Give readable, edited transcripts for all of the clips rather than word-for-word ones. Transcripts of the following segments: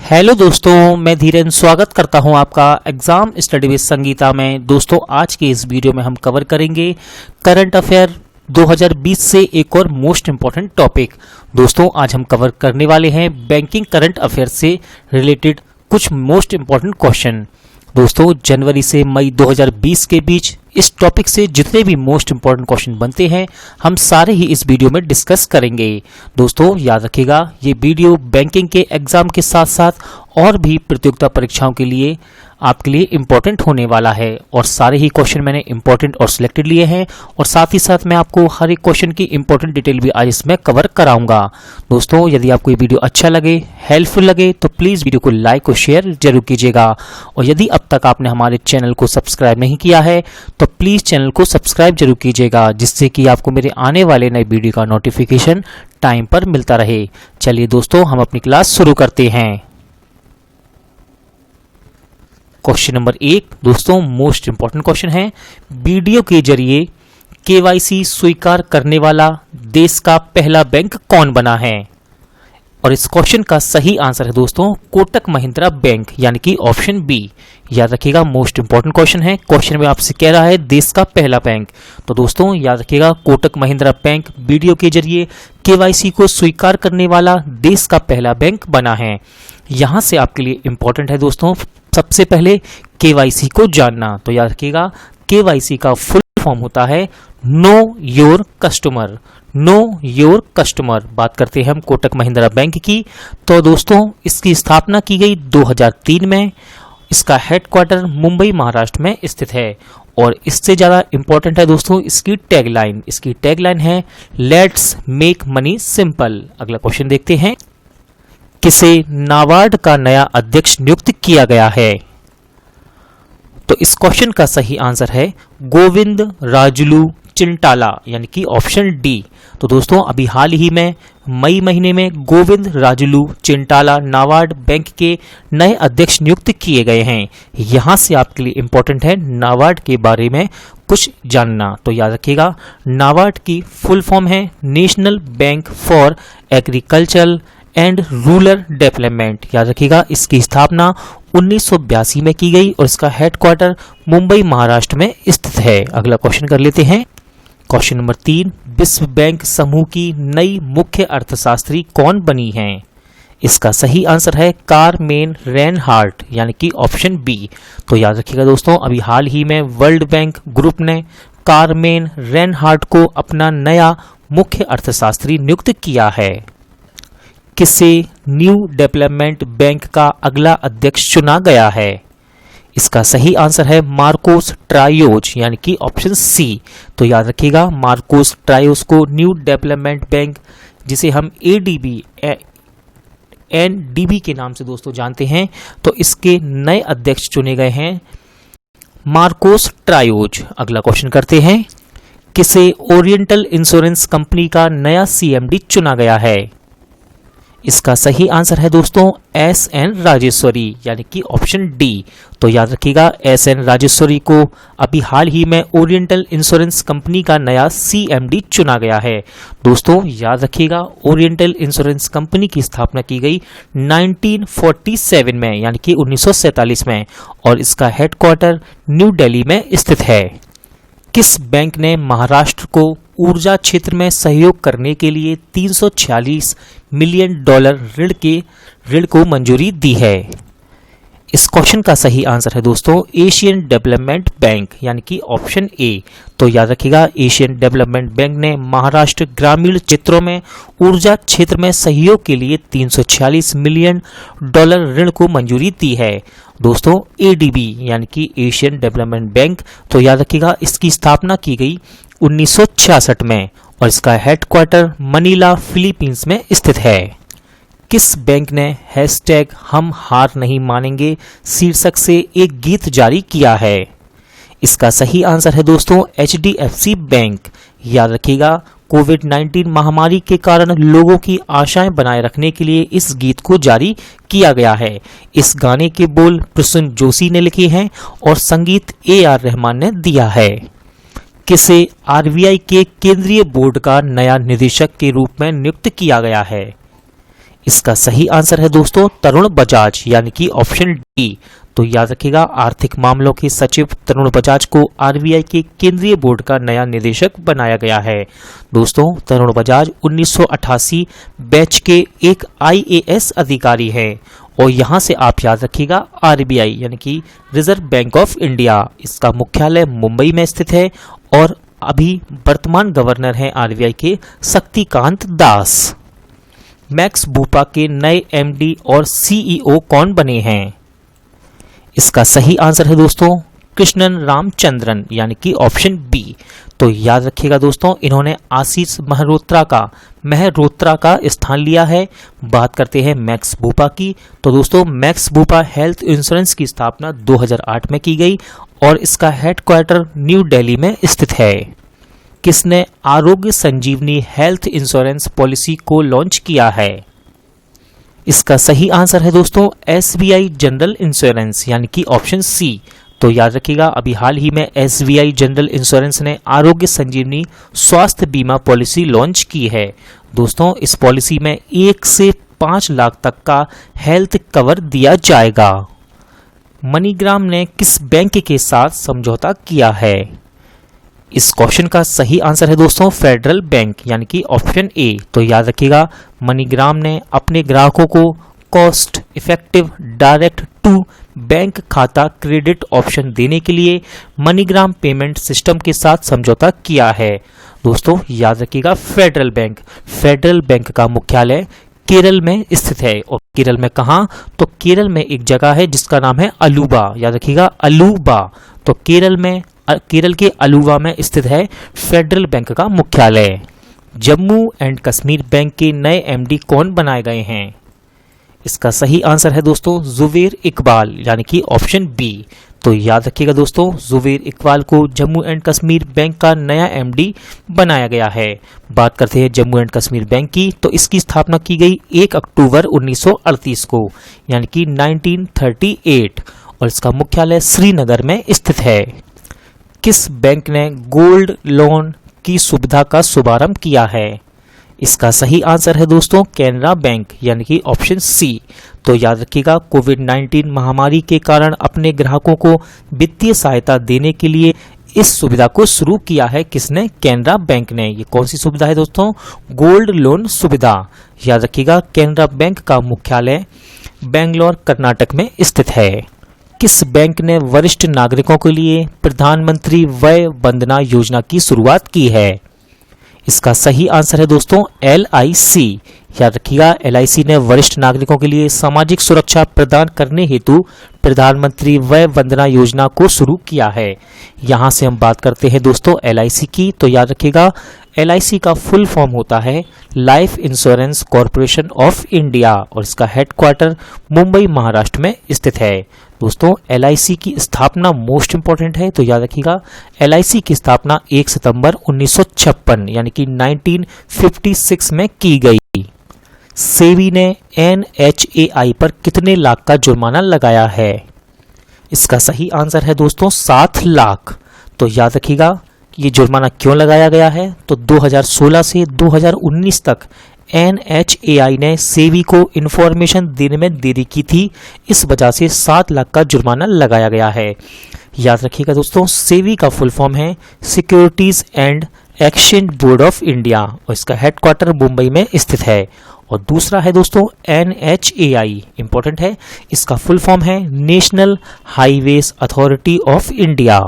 Hello दोस्तों, मैं धीरेन स्वागत करता हूं आपका एग्जाम स्टडी विद संगीता में। दोस्तों, आज के इस वीडियो में हम कवर करेंगे करंट अफेयर 2020 से एक और मोस्ट इंपॉर्टेंट टॉपिक। दोस्तों, आज हम कवर करने वाले हैं बैंकिंग करंट अफेयर से रिलेटेड कुछ मोस्ट इंपॉर्टेंट क्वेश्चन। दोस्तों, जनवरी से मई 2020 के बीच इस टॉपिक से जितने भी मोस्ट इंपॉर्टेंट क्वेश्चन बनते हैं हम सारे ही इस वीडियो में डिस्कस करेंगे। दोस्तों, याद रखिएगा, ये वीडियो बैंकिंग के एग्जाम के साथ साथ और भी प्रतियोगिता परीक्षाओं के लिए आपके लिए इंपॉर्टेंट होने वाला है और सारे ही क्वेश्चन मैंने इंपॉर्टेंट और सिलेक्टेड लिए हैं और साथ ही साथ मैं आपको हर एक क्वेश्चन की इंपॉर्टेंट डिटेल भी आज इसमें कवर कराऊंगा। दोस्तों, यदि आपको ये वीडियो अच्छा लगे, हेल्पफुल लगे तो प्लीज़ वीडियो को लाइक और शेयर जरूर कीजिएगा और यदि अब तक आपने हमारे चैनल को सब्सक्राइब नहीं किया है तो प्लीज़ चैनल को सब्सक्राइब जरूर कीजिएगा, जिससे कि आपको मेरे आने वाले नए वीडियो का नोटिफिकेशन टाइम पर मिलता रहे। चलिए दोस्तों, हम अपनी क्लास शुरू करते हैं। क्वेश्चन नंबर 1 दोस्तों, मोस्ट इंपॉर्टेंट क्वेश्चन है। वीडियो के जरिए केवाईसी स्वीकार करने वाला देश का पहला बैंक कौन बना है? और इस क्वेश्चन का सही आंसर है दोस्तों कोटक महिंद्रा बैंक, यानी कि ऑप्शन बी। याद रखिएगा, मोस्ट इंपॉर्टेंट क्वेश्चन है। क्वेश्चन में आपसे कह रहा है देश का पहला बैंक, तो दोस्तों याद रखिएगा कोटक महिंद्रा बैंक वीडियो के जरिए केवाईसी को स्वीकार करने वाला देश का पहला बैंक बना है। यहां से आपके लिए इंपॉर्टेंट है दोस्तों सबसे पहले केवाईसी को जानना। तो याद रखिएगा, केवाईसी का फुल फॉर्म होता है know your customer. Know your customer. बात करते हैं हम कोटक महिंद्रा बैंक की, तो दोस्तों इसकी स्थापना की गई 2003 में। इसका हेडक्वार्टर मुंबई महाराष्ट्र में स्थित है और इससे ज़्यादा इंपॉर्टेंट है दोस्तों इसकी टैगलाइन। इसकी टैगलाइन है लेट्स मेक मनी सिंपल। अगला क्वेश्चन देखते हैं, किसे नाबार्ड का नया अध्यक्ष नियुक्त किया गया है? तो इस क्वेश्चन का सही आंसर है गोविंद राजुलू चिंटाला, यानी कि ऑप्शन डी। तो दोस्तों अभी हाल ही में मई महीने में गोविंद राजुलू चिंटाला नाबार्ड बैंक के नए अध्यक्ष नियुक्त किए गए हैं। यहां से आपके लिए इंपॉर्टेंट है नाबार्ड के बारे में कुछ जानना। तो याद रखिएगा, नाबार्ड की फुल फॉर्म है national bank for agriculture and rural development. याद रखिएगा, इसकी स्थापना 1982 में की गई और इसका हेडक्वार्टर मुंबई महाराष्ट्र में स्थित है। अगला क्वेश्चन कर लेते हैं, क्वेश्चन नंबर 3, विश्व बैंक समूह की नई मुख्य अर्थशास्त्री कौन बनी है? इसका सही आंसर है कारमेन रेनहार्ट, यानी कि ऑप्शन बी। तो याद रखिएगा दोस्तों, अभी हाल ही में वर्ल्ड बैंक ग्रुप ने कारमेन रेनहार्ट को अपना नया मुख्य अर्थशास्त्री नियुक्त किया है। किसे न्यू डेवलपमेंट बैंक का अगला अध्यक्ष चुना गया है? इसका सही आंसर है मार्कोस ट्रायोज, यानी कि ऑप्शन सी। तो याद रखिएगा, मार्कोस ट्रायोज को न्यू डेवलपमेंट बैंक, जिसे हम एडीबी एनडीबी के नाम से दोस्तों जानते हैं, तो इसके नए अध्यक्ष चुने गए हैं मार्कोस ट्रायोज। अगला क्वेश्चन करते हैं, किसे ओरिएंटल इंश्योरेंस कंपनी का नया सीएमडी चुना गया है? इसका सही आंसर है दोस्तों एस एन राजेश्वरी, यानी कि ऑप्शन डी। तो याद रखिएगा, एस एन राजेश्वरी को अभी हाल ही में ओरिएंटल इंश्योरेंस कंपनी का नया सीएमडी चुना गया है। दोस्तों याद रखिएगा, ओरिएंटल इंश्योरेंस कंपनी की स्थापना की गई 1947 में, यानी कि 1947 में, और इसका हेडक्वार्टर न्यू दिल्ली में स्थित है। किस बैंक ने महाराष्ट्र को ऊर्जा क्षेत्र में सहयोग करने के लिए $346 मिलियन ऋण को मंजूरी दी है? इस क्वेश्चन का सही आंसर है दोस्तों एशियन डेवलपमेंट बैंक, यानी कि ऑप्शन ए। तो याद रखिएगा, एशियन डेवलपमेंट बैंक ने महाराष्ट्र ग्रामीण क्षेत्रों में ऊर्जा क्षेत्र में सहयोग के लिए $346 मिलियन ऋण को मंजूरी दी है। दोस्तों एडीबी, यानी कि एशियन डेवलपमेंट बैंक, तो याद रखिएगा इसकी स्थापना की गई 1966 में और इसका हेडक्वार्टर मनीला फिलीपींस में स्थित है। किस बैंक ने हैशटैग हम हार नहीं मानेंगे शीर्षक से एक गीत जारी किया है? इसका सही आंसर है दोस्तों एचडीएफसी बैंक। याद रखिएगा, कोविड-19 महामारी के कारण लोगों की आशाएं बनाए रखने के लिए इस गीत को जारी किया गया है। इस गाने के बोल प्रसून जोशी ने लिखे हैं और संगीत AR रहमान ने दिया है। किसे आरबीआई के केंद्रीय बोर्ड का नया निदेशक के रूप में नियुक्त किया गया है? इसका सही आंसर है दोस्तों तरुण बजाज यानी कि ऑप्शन डी। तो याद रखिएगा, आर्थिक मामलों के सचिव तरुण बजाज को आरबीआई के केंद्रीय बोर्ड का नया निदेशक बनाया गया है। दोस्तों, तरुण बजाज 1988 बैच के एक आईएएस अधिकारी हैं और यहां से आप याद रखिएगा आरबीआई यानी कि रिजर्व बैंक ऑफ इंडिया, इसका मुख्यालय मुंबई में स्थित है और अभी वर्तमान गवर्नर हैं आरबीआई के शक्तिकांत दास। मैक्स बूपा के नए एमडी और सीईओ कौन बने हैं? इसका सही आंसर है दोस्तों कृष्णन रामचंद्रन यानी कि ऑप्शन बी। तो याद रखिएगा दोस्तों, इन्होंने आशीष मेहरोत्रा का स्थान लिया है। बात करते हैं मैक्स बूपा की। तो दोस्तों, मैक्स बूपा हेल्थ इंश्योरेंस की स्थापना 2008 में की गई और इसका हेडक्वार्टर न्यू दिल्ली में स्थित है। किसने आरोग्य संजीवनी हेल्थ इंश्योरेंस पॉलिसी को लॉन्च किया है? इसका सही आंसर है दोस्तों एसबीआई जनरल इंश्योरेंस यानी कि ऑप्शन सी। तो याद रखिएगा, अभी हाल ही में एसबीआई जनरल इंश्योरेंस ने आरोग्य संजीवनी स्वास्थ्य बीमा पॉलिसी लॉन्च की है। दोस्तों, इस पॉलिसी में 1 से 5 लाख तक का हेल्थ कवर दिया जाएगा। मनीग्राम ने किस बैंक के साथ समझौता किया है? इस क्वेश्चन का सही आंसर है दोस्तों फेडरल बैंक यानी कि ऑप्शन ए। तो याद रखिएगा, मनीग्राम ने अपने ग्राहकों को cost effective direct to bank खाता क्रेडिट ऑप्शन देने के लिए मनीग्राम पेमेंट सिस्टम के साथ समझौता किया है। दोस्तों, याद रखिएगा फेडरल बैंक का मुख्यालय केरल में स्थित है। और केरल में कहां? तो केरल में एक जगह है जिसका नाम है अलुवा। याद रखिएगा अलुवा। तो केरल के अलुवा में स्थित है फेडरल बैंक का मुख्यालय। जम्मू एंड कश्मीर बैंक के नए एमडी कौन बनाए गए हैं? इसका सही आंसर है दोस्तों जुबेर इकबाल यानी कि ऑप्शन बी। तो याद रखिएगा दोस्तों, जुबेर इकबाल को जम्मू एंड कश्मीर बैंक का नया एमडी बनाया गया है। बात करते हैं जम्मू एंड कश्मीर बैंक की। तो इसकी स्थापना की गई 1 अक्टूबर 1938 को यानी कि 1938 और इसका मुख्यालय श्रीनगर में स्थित है। किस बैंक ने गोल्ड लोन की सुविधा का शुभारंभ किया है? इसका सही आंसर है दोस्तों कैनरा बैंक यानी कि ऑप्शन सी। तो याद रखिएगा, कोविड-19 महामारी के कारण अपने ग्राहकों को वित्तीय सहायता देने के लिए इस सुविधा को शुरू किया है। किसने? कैनरा बैंक ने। ये कौन सी सुविधा है दोस्तों? गोल्ड लोन सुविधा। याद रखिएगा, कैनरा बैंक का मुख्यालय बेंगलोर कर्नाटक में स्थित है। किस बैंक ने वरिष्ठ नागरिकों के लिए प्रधानमंत्री वय वंदना योजना की शुरुआत की है? इसका सही आंसर है दोस्तों LIC। याद रखिएगा, LIC ने वरिष्ठ नागरिकों के लिए सामाजिक सुरक्षा प्रदान करने हेतु प्रधानमंत्री वय वंदना योजना को शुरू किया है। यहां से हम बात करते हैं दोस्तों LIC की। तो याद रखिएगा, LIC का फुल फॉर्म होता है life insurance corporation of India और इसका हेडक्वार्टर मुंबई महाराष्ट्र में स्थित है। दोस्तों, LIC की स्थापना मोस्ट इंपॉर्टेंट है। तो याद रखिएगा, LIC की स्थापना 1 सितंबर 1956 यानी कि 1956 में की गई। सेबी ने NHAI पर कितने लाख का जुर्माना लगाया है? इसका सही आंसर है दोस्तों 7 लाख। तो याद रखिएगा, ये जुर्माना क्यों लगाया गया है? तो 2016 से 2019 तक NHAI ने सेबी को इन्फॉर्मेशन देने में देरी की थी, इस वजह से 7 लाख का जुर्माना लगाया गया है। याद रखिएगा दोस्तों, सेबी का फुल फॉर्म है securities and exchange board of India और इसका हेडक्वार्टर मुंबई में स्थित है। और दूसरा है दोस्तों NHAI, इंपॉर्टेंट है, इसका फुल फॉर्म है national highways authority of India.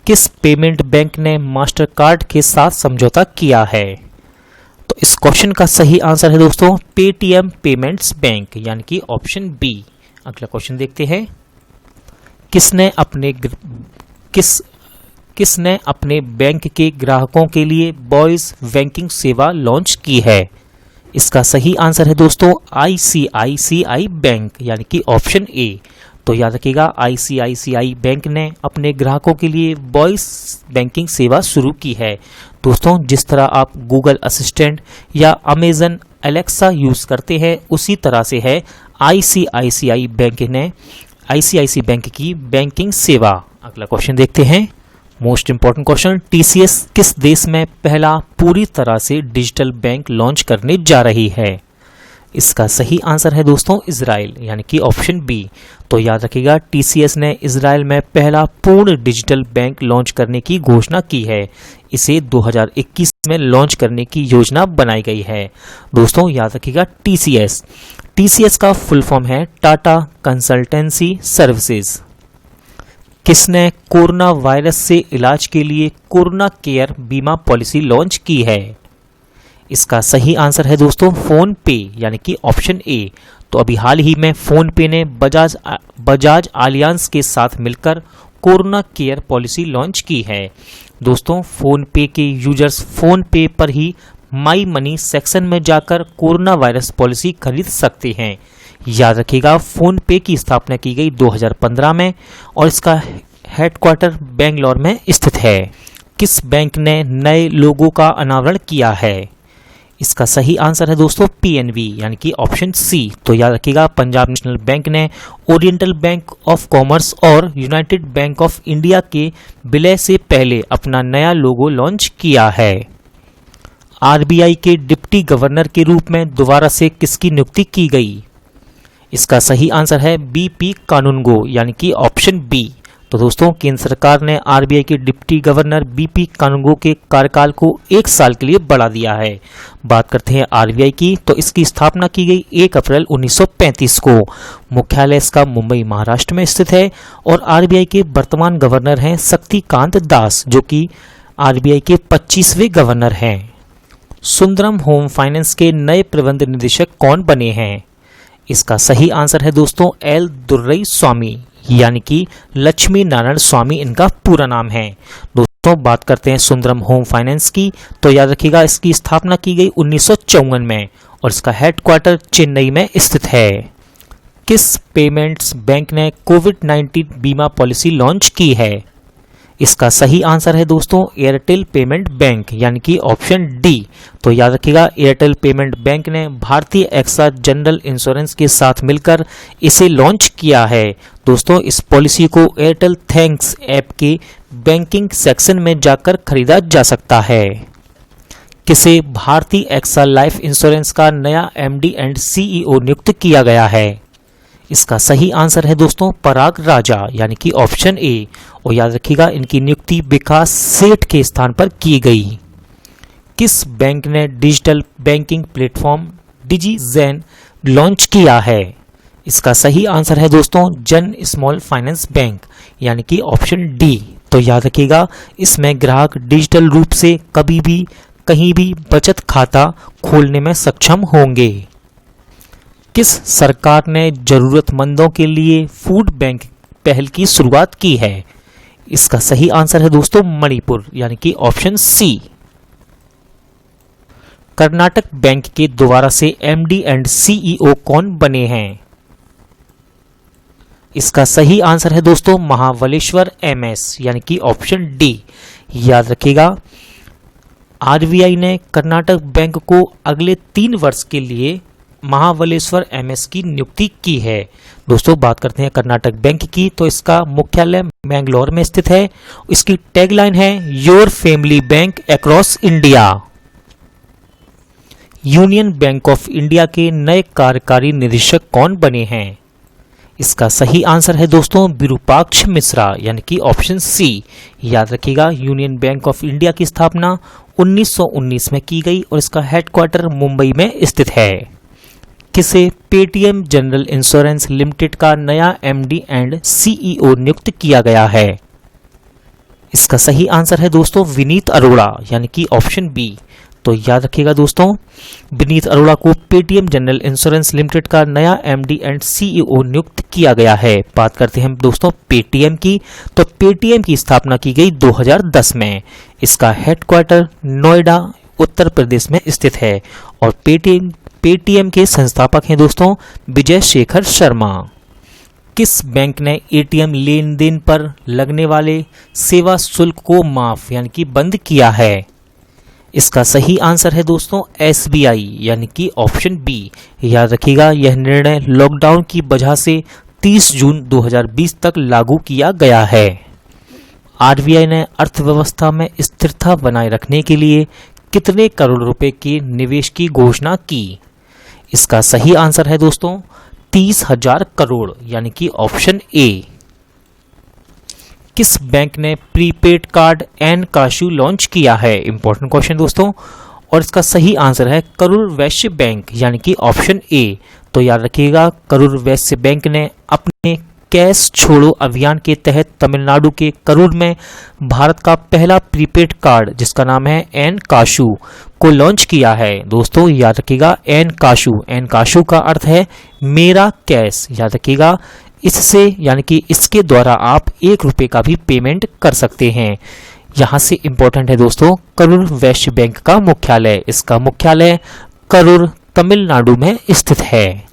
किस पेमेंट बैंक ने मास्टर कार्ड के साथ समझौता किया है? तो इस क्वेश्चन का सही आंसर है दोस्तों पेटीएम पेमेंट्स बैंक यानी कि ऑप्शन बी। अगला क्वेश्चन देखते हैं, किसने अपने बैंक के ग्राहकों के लिए वॉइस बैंकिंग सेवा लॉन्च की है? इसका सही आंसर है दोस्तों ICICI बैंक यानी कि ऑप्शन ए। तो याद रखिएगा, ICICI बैंक ने अपने ग्राहकों के लिए वॉइस बैंकिंग सेवा शुरू की है। दोस्तों, जिस तरह आप गूगल असिस्टेंट या अमेजन एलेक्सा यूज करते हैं, उसी तरह से है ICICI बैंक की बैंकिंग सेवा। अगला क्वेश्चन देखते हैं, मोस्ट इंपॉर्टेंट क्वेश्चन, TCS किस देश में पहला पूरी तरह से डिजिटल बैंक लॉन्च करने जा रही है? इसका सही आंसर है दोस्तों इजराइल, यानी कि ऑप्शन बी। तो याद रखिएगा, टीसीएस ने इजराइल में पहला पूर्ण डिजिटल बैंक लॉन्च करने की घोषणा की है। इसे 2021 में लॉन्च करने की योजना बनाई गई है। दोस्तों याद रखिएगा, टीसीएस का फुल फॉर्म है टाटा कंसल्टेंसी सर्विसेज। किसने कोरोना वायरस से इलाज के लिए कोरोना केयर बीमा पॉलिसी लॉन्च की है? इसका सही आंसर है दोस्तों फोन पे, यानी कि ऑप्शन ए। तो अभी हाल ही में फोन पे ने बजाज आलियांस के साथ मिलकर कोरोना केयर पॉलिसी लॉन्च की है। दोस्तों फोन पे के यूजर्स फोन पे पर ही माई मनी सेक्शन में जाकर कोरोना वायरस पॉलिसी खरीद सकते हैं। याद रखिएगा, फोन पे की स्थापना की गई 2015 में और इसका हेडक्वार्टर बेंगलोर में स्थित है। किस बैंक ने नए लोगो का अनावरण किया है? इसका सही आंसर है दोस्तों पीएनबी, यानी कि ऑप्शन सी। तो याद रखिएगा, पंजाब नेशनल बैंक ने ओरिएंटल बैंक ऑफ कॉमर्स और यूनाइटेड बैंक ऑफ इंडिया के विलय से पहले अपना नया लोगो लॉन्च किया है। आरबीआई के डिप्टी गवर्नर के रूप में दोबारा से किसकी नियुक्ति की गई? इसका सही आंसर है बीपी कानूनगो, यानी कि ऑप्शन बी। तो दोस्तों केंद्र सरकार ने आरबीआई के डिप्टी गवर्नर बीपी कानूनगो के कार्यकाल को 1 साल के लिए बढ़ा दिया है। बात करते हैं आरबीआई की, तो इसकी स्थापना की गई 1 अप्रैल 1935 को। मुख्यालय इसका मुंबई महाराष्ट्र में स्थित है और आरबीआई के वर्तमान गवर्नर हैं शक्तिकांत दास, जो कि आरबीआई के 25वें गवर्नर हैं। सुंदरम होम फाइनेंस के नए प्रबंध निदेशक कौन बने हैं? इसका सही आंसर है दोस्तों एल दुर्रई स्वामी, यानी कि लक्ष्मी नारायण स्वामी इनका पूरा नाम है। दोस्तों बात करते हैं सुंदरम होम फाइनेंस की, तो याद रखिएगा इसकी स्थापना की गई 1954 में और इसका हेडक्वार्टर चेन्नई में स्थित है। किस पेमेंट्स बैंक ने कोविड-19 बीमा पॉलिसी लॉन्च की है? इसका सही आंसर है दोस्तों एयरटेल पेमेंट बैंक, यानी कि ऑप्शन डी। तो याद रखिएगा, एयरटेल पेमेंट बैंक ने भारतीय एक्सा जनरल इंश्योरेंस के साथ मिलकर इसे लॉन्च किया है। दोस्तों इस पॉलिसी को एयरटेल थैंक्स ऐप के बैंकिंग सेक्शन में जाकर खरीदा जा सकता है। किसे भारतीय एक्सा लाइफ इंश्योरेंस का नया एमडी एंड सीईओ नियुक्त किया गया है? इसका सही आंसर है दोस्तों पराग राजा, यानी कि ऑप्शन ए। और याद रखिएगा, इनकी नियुक्ति विकास सेठ के स्थान पर की गई। किस बैंक ने डिजिटल बैंकिंग प्लेटफॉर्म डिजीजैन लॉन्च किया है? इसका सही आंसर है दोस्तों जन स्मॉल फाइनेंस बैंक, यानी कि ऑप्शन डी। तो याद रखिएगा, इसमें ग्राहक डिजिटल रूप से कभी भी कहीं भी बचत खाता खोलने में सक्षम होंगे। किस सरकार ने जरूरतमंदों के लिए फूड बैंक पहल की शुरुआत की है? इसका सही आंसर है दोस्तों मणिपुर, यानी कि ऑप्शन सी। कर्नाटक बैंक के दोबारा से एमडी एंड सीईओ कौन बने हैं? इसका सही आंसर है दोस्तों महाबलेश्वर एमएस, यानी कि ऑप्शन डी। याद रखिएगा, आरबीआई ने कर्नाटक बैंक को अगले 3 वर्ष के लिए महाबलेश्वर एमएस की नियुक्ति की है। दोस्तों बात करते हैं कर्नाटक बैंक की, तो इसका मुख्यालय मैंगलोर में स्थित है। इसकी टैगलाइन है your family bank across India. Union bank of India के नए कार्यकारी निदेशक कौन बने हैं? इसका सही आंसर है दोस्तों विरूपाक्ष मिश्रा, यानी कि ऑप्शन सी। याद रखिएगा, यूनियन बैंक ऑफ इंडिया की स्थापना 1919 में की गई और इसका हेडक्वार्टर मुंबई में स्थित है। किसे पेटीएम जनरल इंश्योरेंस लिमिटेड का नया एमडी एंड सीईओ नियुक्त किया गया है? इसका सही आंसर है दोस्तों विनीत अरोड़ा, यानी कि ऑप्शन बी। तो याद रखिएगा दोस्तों, विनीत अरोड़ा को पेटीएम जनरल इंश्योरेंस लिमिटेड का नया एमडी एंड सीईओ नियुक्त किया गया है। बात करते हैं दोस्तों पेटीएम की, तो पेटीएम की स्थापना की गई 2010 में। इसका हेडक्वार्टर नोएडा उत्तर प्रदेश में स्थित है और पेटीएम के संस्थापक हैं दोस्तों विजय शेखर शर्मा। किस बैंक ने एटीएम लेन देन पर लगने वाले सेवा शुल्क को माफ, यानी कि बंद किया है? इसका सही आंसर है दोस्तों एसबीआई, यानी कि ऑप्शन बी। याद रखिएगा, यह निर्णय लॉकडाउन की वजह से 30 जून 2020 तक लागू किया गया है। आरबीआई ने अर्थव्यवस्था में स्थिरता बनाए रखने के लिए कितने करोड़ रुपए के निवेश की घोषणा की? इसका सही आंसर है दोस्तों 30,000 करोड़, यानी कि ऑप्शन ए। किस बैंक ने प्रीपेड कार्ड एनकाशु लॉन्च किया है? इंपॉर्टेंट क्वेश्चन दोस्तों, और इसका सही आंसर है करूर वैश्य बैंक, यानी कि ऑप्शन ए। तो याद रखिएगा, करूर वैश्य बैंक ने अपने कैश छोड़ो अभियान के तहत तमिलनाडु के करूर में भारत का पहला प्रीपेड कार्ड, जिसका नाम है एनकाशु, को लॉन्च किया है। दोस्तों याद रखिएगा, एनकाशु, एनकाशु का अर्थ है मेरा कैश। याद रखिएगा, इससे यानी कि इसके द्वारा आप 1 रुपये का भी पेमेंट कर सकते हैं। यहां से इंपॉर्टेंट है दोस्तों, करूर वैश्य बैंक का मुख्यालय, इसका मुख्यालय करूर तमिलनाडु में स्थित है।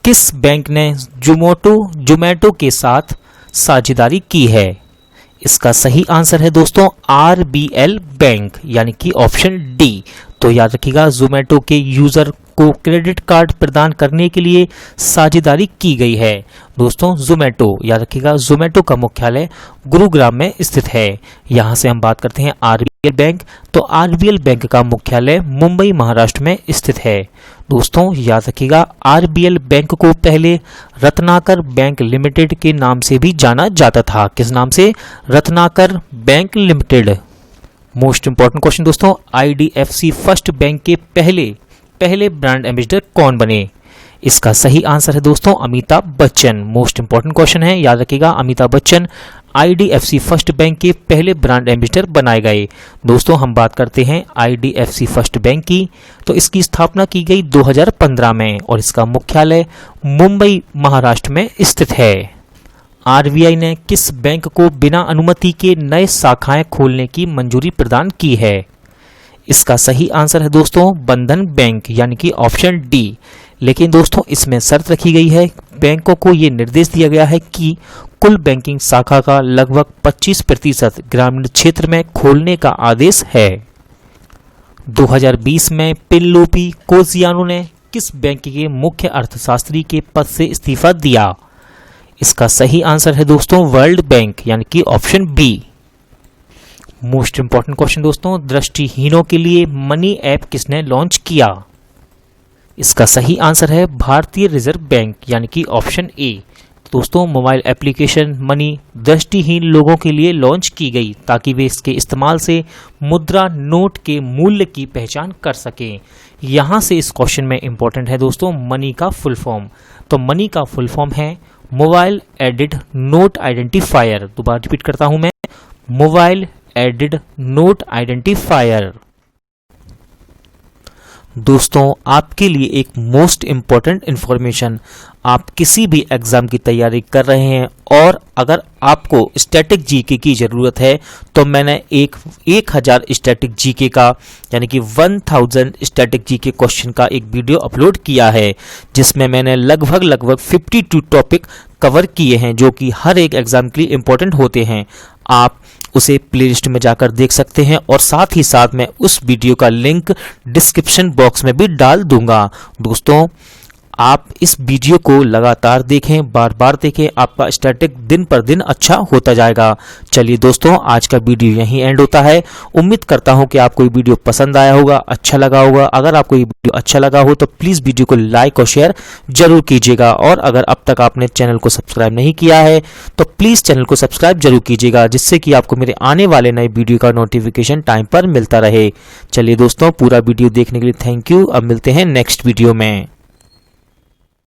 किस बैंक ने जोमैटो के साथ साझेदारी की है? इसका सही आंसर है दोस्तों आरबीएल बैंक, यानी कि ऑप्शन डी। तो याद रखिएगा, जोमैटो के यूजर को क्रेडिट कार्ड प्रदान करने के लिए साझेदारी की गई है। दोस्तों जोमैटो, याद रखिएगा, जोमैटो का मुख्यालय गुरुग्राम में स्थित है। यहां से हम बात करते हैं आरबीएल बैंक। तो आरबीएल बैंक का मुख्यालय मुंबई महाराष्ट्र में स्थित है। दोस्तों याद रखिएगा, आरबीएल बैंक को पहले रत्नाकर बैंक लिमिटेड के नाम से भी जाना जाता था। किस नाम से? Ratnakar bank limited. Most important question दोस्तों, आईडीएफसी फर्स्ट बैंक के पहले ब्रांड एम्बेसडर कौन बने? इसका सही आंसर है दोस्तों Amitabh Bachchan. Most important question है, याद रखिएगा, Amitabh Bachchan IDFC first bank के पहले ब्रांड एम्बेसडर बनाए गए। दोस्तों हम बात करते हैं आईडीएफसी फर्स्ट बैंक की। तो इसकी स्थापना की गई 2015 में और इसका मुख्यालय मुंबई महाराष्ट्र में स्थित है। आरबीआई ने किस बैंक को बिना अनुमति के नए शाखाएं खोलने की मंजूरी प्रदान की है? इसका सही आंसर है दोस्तों बंधन बैंक, यानी कि ऑप्शन डी। लेकिन दोस्तों इसमें शर्त रखी गई है, बैंकों को ये निर्देश दिया गया है कि कुल बैंकिंग शाखा का लगभग 25% ग्रामीण क्षेत्र में खोलने का आदेश है। 2020 में पिल्लोपी कोजियानो ने किस बैंक के मुख्य अर्थशास्त्री के पद से इस्तीफा दिया? इसका सही आंसर है दोस्तों वर्ल्ड बैंक, यानी कि option B. Most important question दोस्तों, दृष्टिहीनों के लिए मनी ऐप किसने लॉन्च किया? इसका सही आंसर है भारतीय रिजर्व बैंक, यानी कि ऑप्शन ए। दोस्तों मोबाइल एप्लीकेशन मनी दृष्टिहीन लोगों के लिए लॉन्च की गई ताकि वे इसके इस्तेमाल से मुद्रा नोट के मूल्य की पहचान कर सकें। यहां से इस क्वेश्चन में इंपॉर्टेंट है दोस्तों मनी का फुल फॉर्म। तो मनी का फुल फॉर्म है मोबाइल एडेड नोट आइडेंटिफायर। दोबारा रिपीट करता हूं मैं, मोबाइल एडेड नोट आइडेंटिफायर। दोस्तों आपके लिए एक मोस्ट इंपॉर्टेंट इंफॉर्मेशन, आप किसी भी एग्जाम की तैयारी कर रहे हैं और अगर आपको स्टैटिक जीके की ज़रूरत है तो मैंने 1000 स्टैटिक जीके का यानी कि 1000 स्टैटिक जीके क्वेश्चन का एक वीडियो अपलोड किया है, जिसमें मैंने लगभग 52 टॉपिक कवर किए हैं जो कि हर एक एग्जाम के लिए इंपॉर्टेंट होते हैं। आप उसे प्लेलिस्ट में जाकर देख सकते हैं और साथ ही साथ मैं उस वीडियो का लिंक डिस्क्रिप्शन बॉक्स में भी डाल दूंगा। दोस्तों आप इस वीडियो को लगातार देखें, बार बार देखें, आपका स्टैटिक दिन पर दिन अच्छा होता जाएगा। चलिए दोस्तों आज का वीडियो यहीं एंड होता है। उम्मीद करता हूं कि आपको ये वीडियो पसंद आया होगा, अच्छा लगा होगा। अगर आपको ये वीडियो अच्छा लगा हो तो प्लीज़ वीडियो को लाइक और शेयर जरूर कीजिएगा और अगर अब तक आपने चैनल को सब्सक्राइब नहीं किया है तो प्लीज़ चैनल को सब्सक्राइब जरूर कीजिएगा, जिससे कि आपको मेरे आने वाले नए वीडियो का नोटिफिकेशन टाइम पर मिलता रहे। चलिए दोस्तों पूरा वीडियो देखने के लिए थैंक यू। अब मिलते हैं नेक्स्ट वीडियो में।